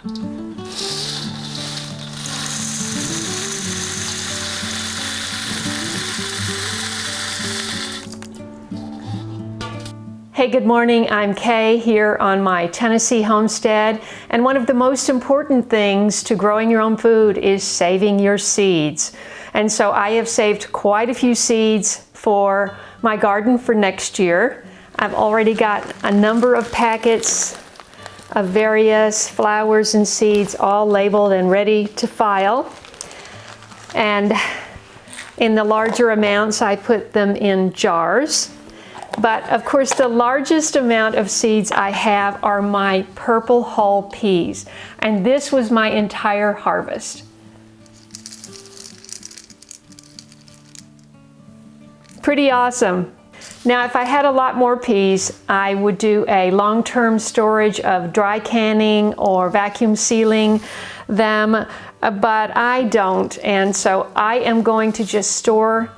Hey, good morning. I'm Kaye here on my Tennessee homestead, and one of the most important things to growing your own food is saving your seeds. And so I have saved quite a few seeds for my garden for next year. I've already got a number of packets of various flowers and seeds all labeled and ready to file. And in the larger amounts, I put them in jars. But of course, the largest amount of seeds I have are my purple hull peas. And this was my entire harvest. Pretty awesome. Now, if I had a lot more peas, I would do a long-term storage of dry canning or vacuum sealing them, but I don't. And so I am going to just store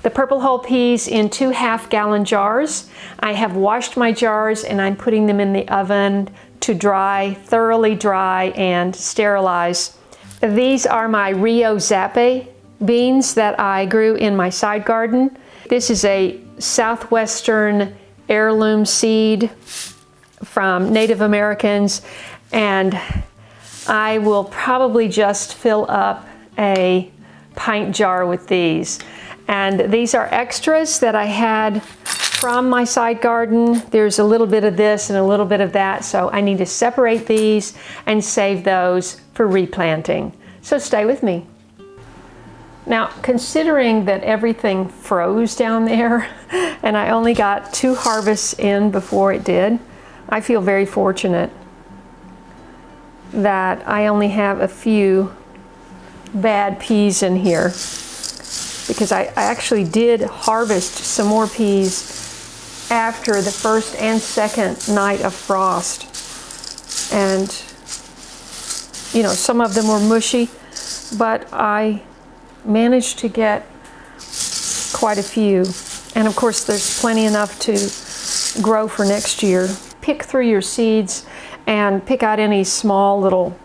the purple hull peas in 2 half-gallon jars. I have washed my jars and I'm putting them in the oven to dry, thoroughly dry and sterilize. These are my Rio Zappa beans that I grew in my side garden. This is a southwestern heirloom seed from Native Americans, and I will probably just fill up a pint jar with these. And these are extras that I had from my side garden. There's a little bit of this and a little bit of that, so I need to separate these and save those for replanting. So stay with me. Now, considering that everything froze down there and I only got 2 harvests in before it did, I feel very fortunate that I only have a few bad peas in here, because I actually did harvest some more peas after the first and second night of frost. And, you know, some of them were mushy, but I managed to get quite a few. And of course, there's plenty enough to grow for next year. Pick through your seeds and pick out any small little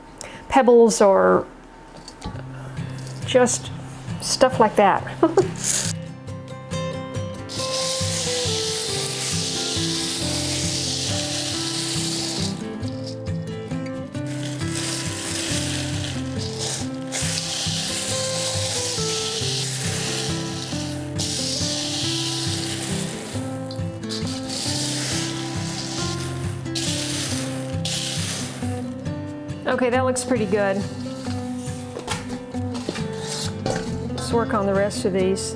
pebbles or just stuff like that. Okay, that looks pretty good. Let's work on the rest of these.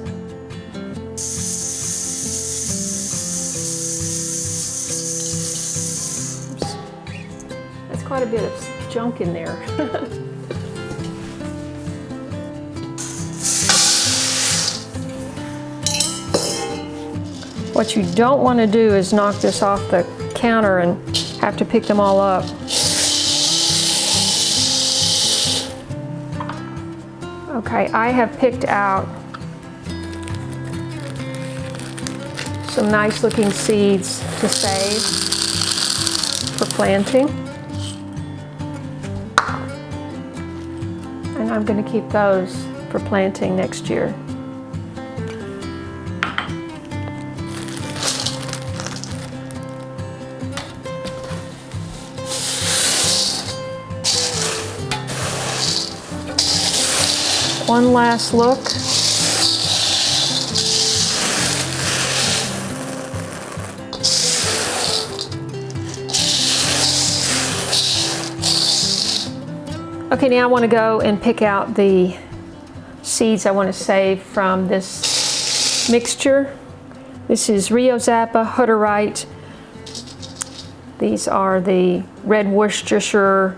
Oops. That's quite a bit of junk in there. What you don't want to do is knock this off the counter and have to pick them all up. Okay, I have picked out some nice looking seeds to save for planting. And I'm going to keep those for planting next year. One last look. Okay, now I want to go and pick out the seeds I want to save from this mixture. This is Rio Zappa, Hutterite. These are the red Worcestershire,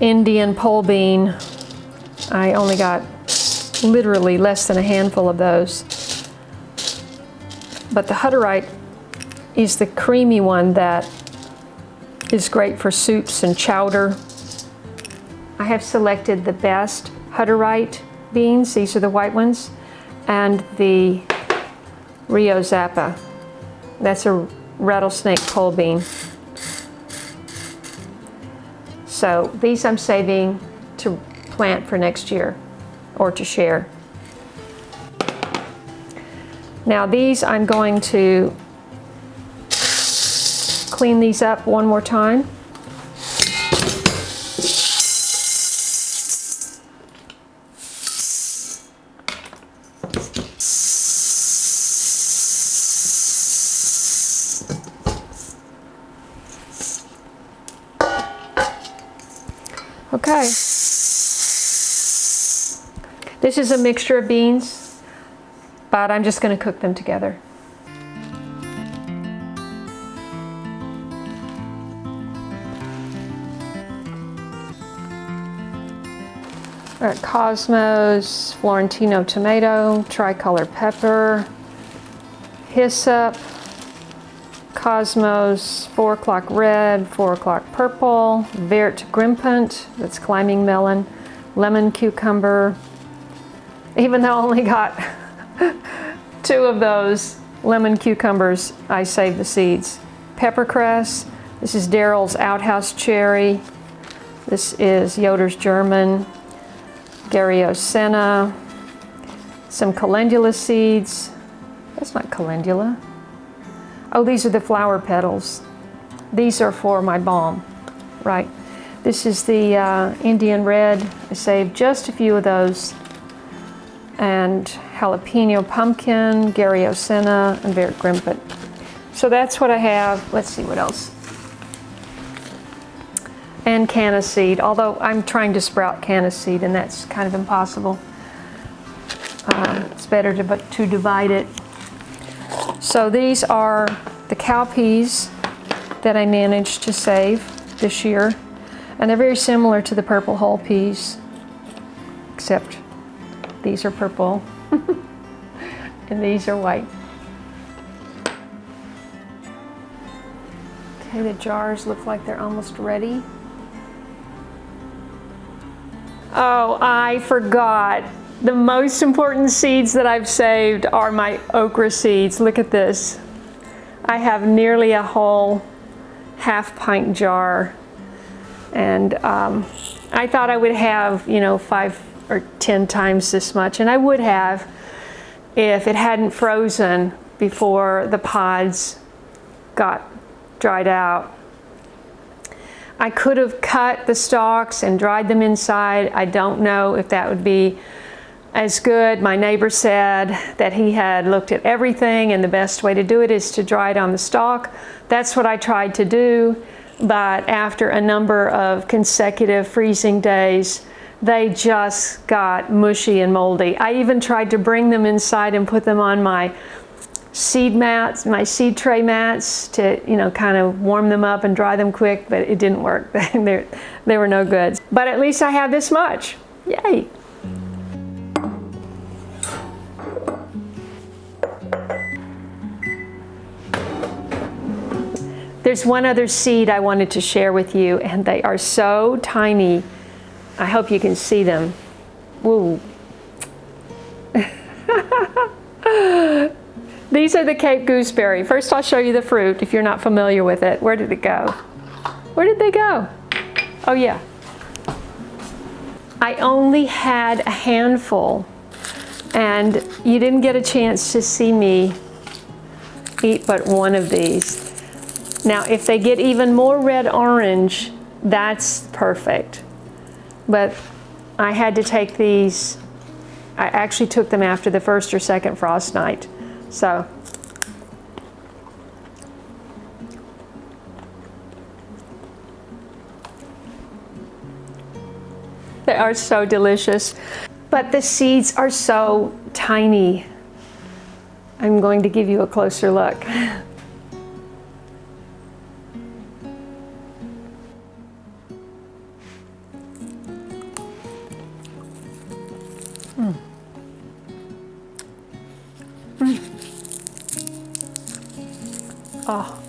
Indian pole bean. I only got literally less than a handful of those. But the Hutterite is the creamy one that is great for soups and chowder. I have selected the best Hutterite beans, these are the white ones, and the Rio Zappa. That's a rattlesnake pole bean. So these I'm saving to plant for next year or to share. Now these I'm going to clean these up one more time. Okay. This is a mixture of beans, but I'm just going to cook them together. All right, Cosmos, Florentino tomato, tricolor pepper, hyssop, Cosmos 4 o'clock red, 4 o'clock purple, Vert Grimpant, that's climbing melon, lemon cucumber. Even though I only got 2 of those lemon cucumbers, I saved the seeds. Peppercress, this is Daryl's Outhouse Cherry, this is Yoder's German, Garryosena, some calendula seeds. That's not calendula. Oh, these are the flower petals. These are for my balm, right? This is the Indian red. I saved just a few of those. And jalapeno pumpkin, Garryosena, and Vert Grimpant. So that's what I have. Let's see what else. And canna seed, although I'm trying to sprout canna seed and that's kind of impossible. It's better to divide it. So these are the cowpeas that I managed to save this year. And they're very similar to the purple whole peas, except these are purple and these are white. Okay, the jars look like they're almost ready. Oh, I forgot. The most important seeds that I've saved are my okra seeds. Look at this. I have nearly a whole half-pint jar. And I thought I would have, 5 or 10 times this much. And I would have if it hadn't frozen before the pods got dried out. I could have cut the stalks and dried them inside. I don't know if that would be as good. My neighbor said that he had looked at everything and the best way to do it is to dry it on the stalk. That's what I tried to do, but after a number of consecutive freezing days, they just got mushy and moldy. I even tried to bring them inside and put them on my seed mats, my seed tray mats to, kind of warm them up and dry them quick, but it didn't work. They were no good. But at least I have this much. Yay. There's one other seed I wanted to share with you, and they are so tiny. I hope you can see them. Woo. These are the Cape gooseberry. First I'll show you the fruit if you're not familiar with it. Where did it go? Where did they go? Oh yeah. I only had a handful and you didn't get a chance to see me eat but one of these. Now if they get even more red-orange, that's perfect. But I had to take these, I actually took them after the first or second frost night. So, they are so delicious, but the seeds are so tiny. I'm going to give you a closer look. Oh.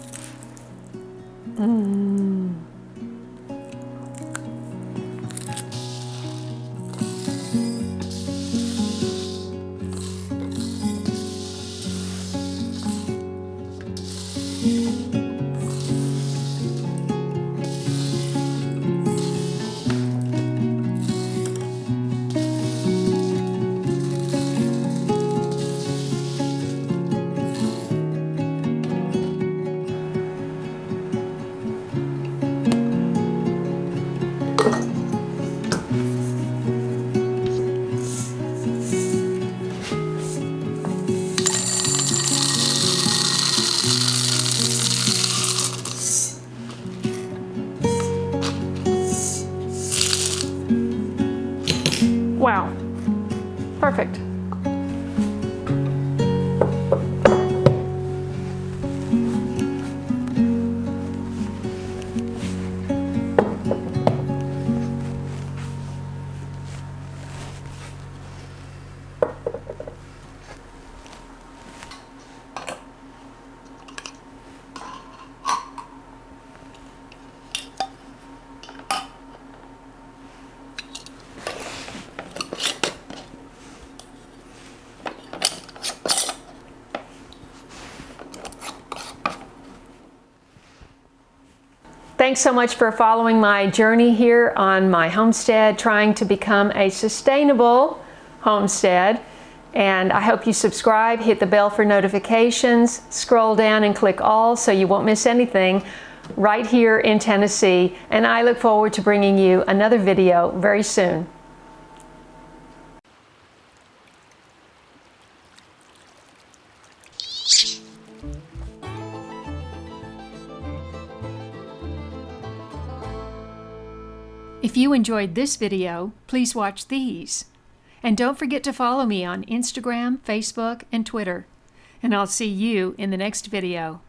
Wow, perfect. Thanks so much for following my journey here on my homestead, trying to become a sustainable homestead. And I hope you subscribe, hit the bell for notifications, scroll down and click all so you won't miss anything right here in Tennessee. And I look forward to bringing you another video very soon. If you enjoyed this video, please watch these. And don't forget to follow me on Instagram, Facebook, and Twitter. And I'll see you in the next video.